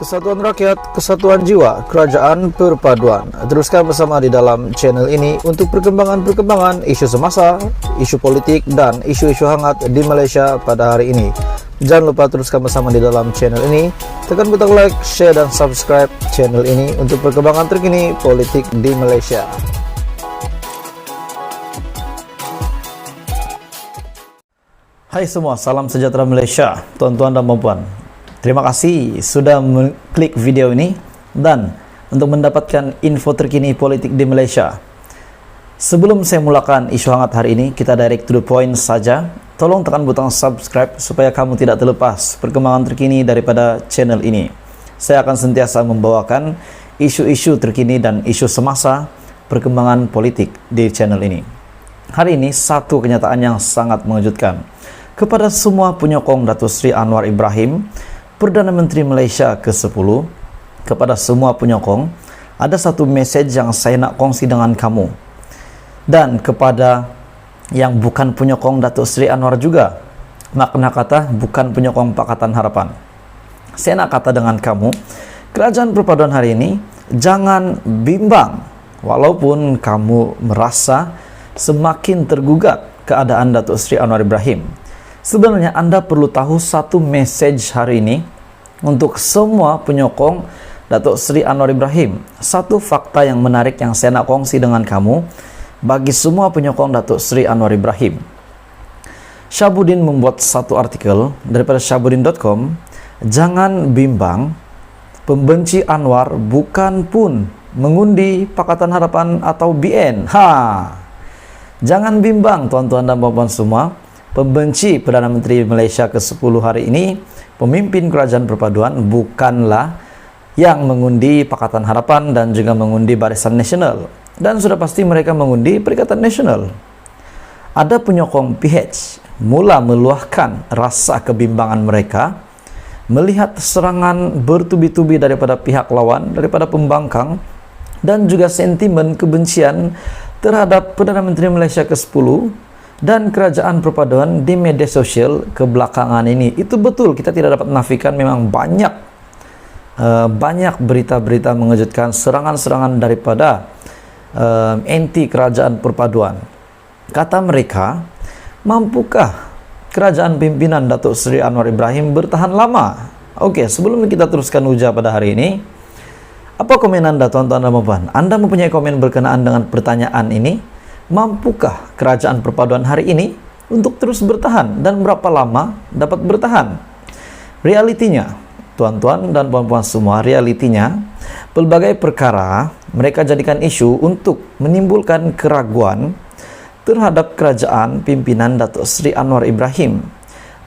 Kesatuan rakyat, kesatuan jiwa, kerajaan perpaduan. Teruskan bersama di dalam channel ini untuk perkembangan-perkembangan isu semasa, isu politik, dan isu-isu hangat di Malaysia pada hari ini. Jangan lupa teruskan bersama di dalam channel ini. Tekan butang like, share, dan subscribe channel ini untuk perkembangan terkini politik di Malaysia. Hai semua, salam sejahtera Malaysia, tuan-tuan dan puan-puan. Terima kasih sudah mengklik video ini dan untuk mendapatkan info terkini politik di Malaysia. Sebelum saya mulakan isu hangat hari ini, kita direct to the point saja. Tolong tekan butang subscribe supaya kamu tidak terlepas perkembangan terkini daripada channel ini. Saya akan sentiasa membawakan isu-isu terkini dan isu semasa perkembangan politik di channel ini. Hari ini satu kenyataan yang sangat mengejutkan. Kepada semua penyokong Datuk Seri Anwar Ibrahim, Perdana Menteri Malaysia ke-10, kepada semua penyokong, ada satu mesej yang saya nak kongsi dengan kamu. Dan kepada yang bukan penyokong Datuk Seri Anwar juga, makna kata bukan penyokong Pakatan Harapan. Saya nak kata dengan kamu, kerajaan perpaduan hari ini, jangan bimbang walaupun kamu merasa semakin tergugat keadaan Datuk Seri Anwar Ibrahim. Sebenarnya Anda perlu tahu satu message hari ini untuk semua penyokong Datuk Seri Anwar Ibrahim. Satu fakta yang menarik yang saya nak kongsi dengan kamu bagi semua penyokong Datuk Seri Anwar Ibrahim. Syabuddin membuat satu artikel daripada syabuddin.com. Jangan bimbang, pembenci Anwar bukan pun mengundi Pakatan Harapan atau BN. Jangan bimbang tuan-tuan dan puan-puan semua. Pembenci Perdana Menteri Malaysia ke-10 hari ini, pemimpin kerajaan perpaduan, bukanlah yang mengundi Pakatan Harapan dan juga mengundi Barisan Nasional. Dan sudah pasti mereka mengundi Perikatan Nasional. Ada penyokong PH mula meluahkan rasa kebimbangan mereka melihat serangan bertubi-tubi daripada pihak lawan, daripada pembangkang, dan juga sentimen kebencian terhadap Perdana Menteri Malaysia ke-10 dan kerajaan perpaduan di media sosial kebelakangan ini. Itu betul, kita tidak dapat menafikan memang banyak berita-berita mengejutkan, serangan-serangan daripada anti kerajaan perpaduan. Kata mereka, mampukah kerajaan pimpinan Datuk Seri Anwar Ibrahim bertahan lama? Oke, sebelum kita teruskan uja pada hari ini, apa komen Anda tuan-tuan dan puan? Anda mempunyai komen berkenaan dengan pertanyaan ini? Mampukah kerajaan perpaduan hari ini untuk terus bertahan dan berapa lama dapat bertahan? Realitinya, tuan-tuan dan puan-puan semua, realitinya pelbagai perkara mereka jadikan isu untuk menimbulkan keraguan terhadap kerajaan pimpinan Datuk Seri Anwar Ibrahim.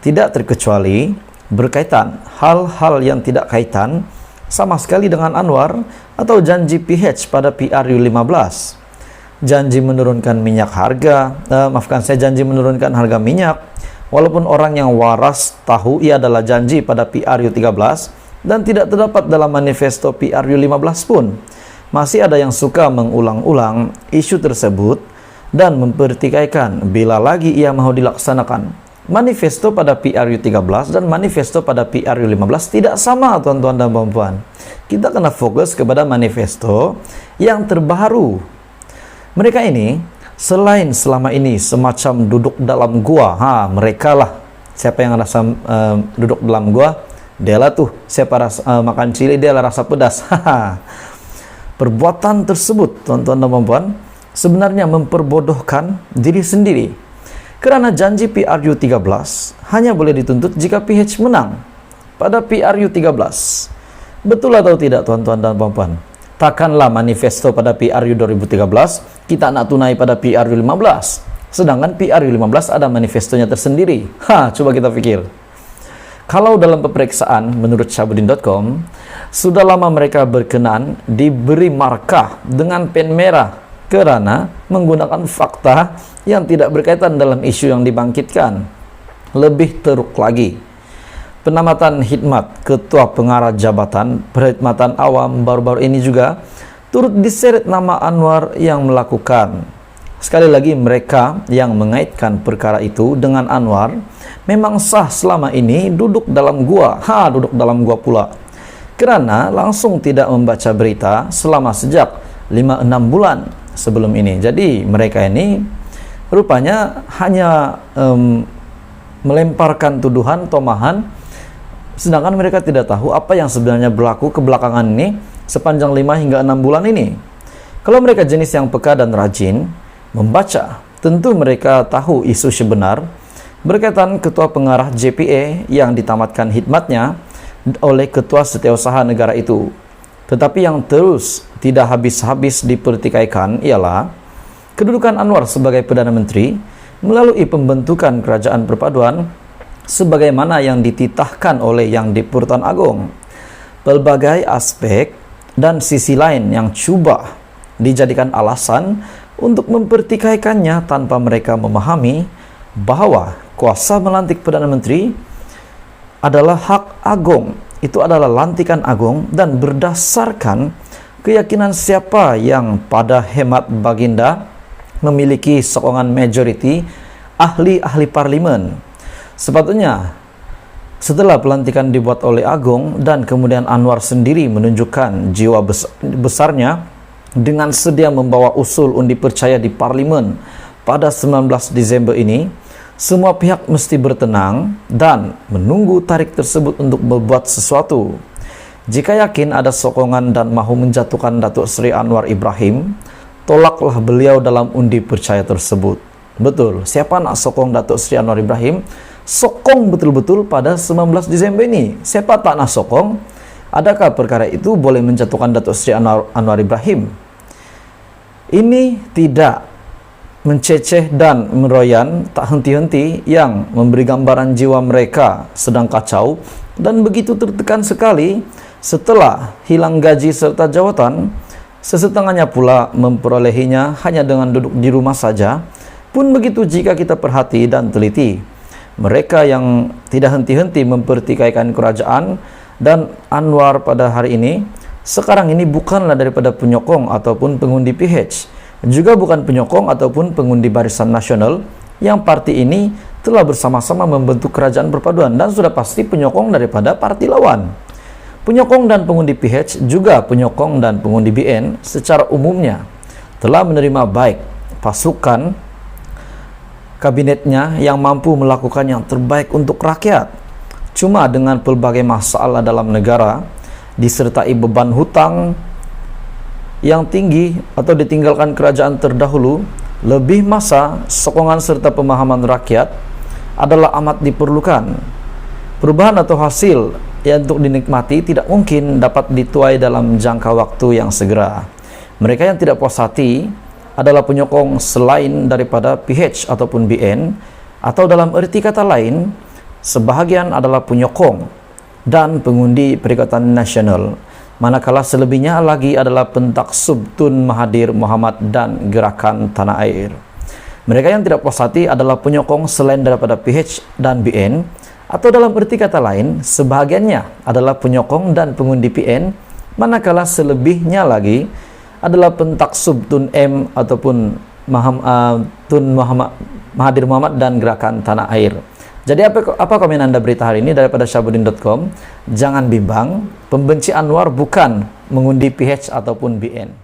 Tidak terkecuali berkaitan hal-hal yang tidak kaitan sama sekali dengan Anwar atau janji PH pada PRU 15. Janji menurunkan minyak harga, janji menurunkan harga minyak, walaupun orang yang waras tahu ia adalah janji pada PRU 13 dan tidak terdapat dalam manifesto PRU 15 pun. Masih ada yang suka mengulang-ulang isu tersebut dan mempertikaikan bila lagi ia mahu dilaksanakan. Manifesto pada PRU 13 dan manifesto pada PRU 15 tidak sama tuan-tuan dan puan-puan. Kita kena fokus kepada manifesto yang terbaru. Mereka ini, selain selama ini semacam duduk dalam gua, mereka lah, siapa yang rasa duduk dalam gua, dia lah tuh, siapa rasa makan cili, dia lah rasa pedas. Perbuatan tersebut, tuan-tuan dan puan-puan, sebenarnya memperbodohkan diri sendiri. Kerana janji PRU 13 hanya boleh dituntut jika PH menang pada PRU 13. Betul atau tidak tuan-tuan dan puan-puan? Takkanlah manifesto pada PRU 2013 kita nak tunai pada PRU 15. Sedangkan PRU 15 ada manifestonya tersendiri. Coba kita pikir. Kalau dalam peperiksaan menurut syabuddin.com, sudah lama mereka berkenan diberi markah dengan pen merah kerana menggunakan fakta yang tidak berkaitan dalam isu yang dibangkitkan. Lebih teruk lagi, penamatan khidmat Ketua Pengarah Jabatan Perkhidmatan Awam baru-baru ini juga turut diseret nama Anwar yang melakukan. Sekali lagi, mereka yang mengaitkan perkara itu dengan Anwar memang sah selama ini duduk dalam gua. Duduk dalam gua pula. karena langsung tidak membaca berita selama sejak 5-6 bulan sebelum ini. Jadi mereka ini rupanya hanya melemparkan tuduhan, tomahan, sedangkan mereka tidak tahu apa yang sebenarnya berlaku kebelakangan ini sepanjang 5 hingga 6 bulan ini. Kalau mereka jenis yang peka dan rajin membaca, tentu mereka tahu isu sebenar berkaitan ketua pengarah JPA yang ditamatkan khidmatnya oleh ketua setiausaha negara itu. Tetapi yang terus tidak habis-habis dipertikaikan ialah kedudukan Anwar sebagai Perdana Menteri melalui pembentukan kerajaan perpaduan sebagaimana yang dititahkan oleh Yang di-Pertuan Agong. Pelbagai aspek dan sisi lain yang cuba dijadikan alasan untuk mempertikaikannya tanpa mereka memahami bahwa kuasa melantik Perdana Menteri adalah hak agung. Itu adalah lantikan agung dan berdasarkan keyakinan siapa yang pada hemat Baginda memiliki sokongan majority ahli-ahli parlimen. Sepatutnya setelah pelantikan dibuat oleh Agong dan kemudian Anwar sendiri menunjukkan jiwa besarnya dengan sedia membawa usul undi percaya di parlimen pada 19 Desember ini, semua pihak mesti bertenang dan menunggu tarik tersebut untuk berbuat sesuatu. Jika yakin ada sokongan dan mahu menjatuhkan Datuk Seri Anwar Ibrahim, tolaklah beliau dalam undi percaya tersebut. Betul, siapa nak sokong Datuk Seri Anwar Ibrahim? Sokong betul-betul pada 19 Desember ini. Siapa tak nak sokong? Adakah perkara itu boleh menjatuhkan Datuk Seri Anwar Ibrahim? Ini tidak menceceh dan meroyan tak henti-henti yang memberi gambaran jiwa mereka sedang kacau dan begitu tertekan sekali setelah hilang gaji serta jawatan, sesetengahnya pula memperolehinya hanya dengan duduk di rumah saja. Pun begitu jika kita perhati dan teliti, mereka yang tidak henti-henti mempertikaikan kerajaan dan Anwar pada hari ini, sekarang ini bukanlah daripada penyokong ataupun pengundi PH, juga bukan penyokong ataupun pengundi Barisan Nasional yang parti ini telah bersama-sama membentuk kerajaan perpaduan, dan sudah pasti penyokong daripada parti lawan. Penyokong dan pengundi PH juga penyokong dan pengundi BN secara umumnya telah menerima baik pasukan kabinetnya yang mampu melakukan yang terbaik untuk rakyat. Cuma dengan pelbagai masalah dalam negara disertai beban hutang yang tinggi atau ditinggalkan kerajaan terdahulu, lebih masa sokongan serta pemahaman rakyat adalah amat diperlukan. Perubahan atau hasil yang untuk dinikmati tidak mungkin dapat dituai dalam jangka waktu yang segera. Mereka yang tidak puas hati adalah penyokong selain daripada PH ataupun BN, atau dalam erti kata lain, sebahagian adalah penyokong dan pengundi Perikatan Nasional, manakala selebihnya lagi adalah pentaksub Tun Mahathir Mohamad dan Gerakan Tanah Air. Mereka yang tidak puas hati adalah penyokong selain daripada PH dan BN, atau dalam erti kata lain, sebahagiannya adalah penyokong dan pengundi PN, manakala selebihnya lagi adalah pentaksub Tun M ataupun Tun Mahathir Mohamad dan Gerakan Tanah Air. Jadi apa komen Anda berita hari ini daripada Syahbudin.com? Jangan bimbang, pembenci Anwar bukan mengundi PH ataupun BN.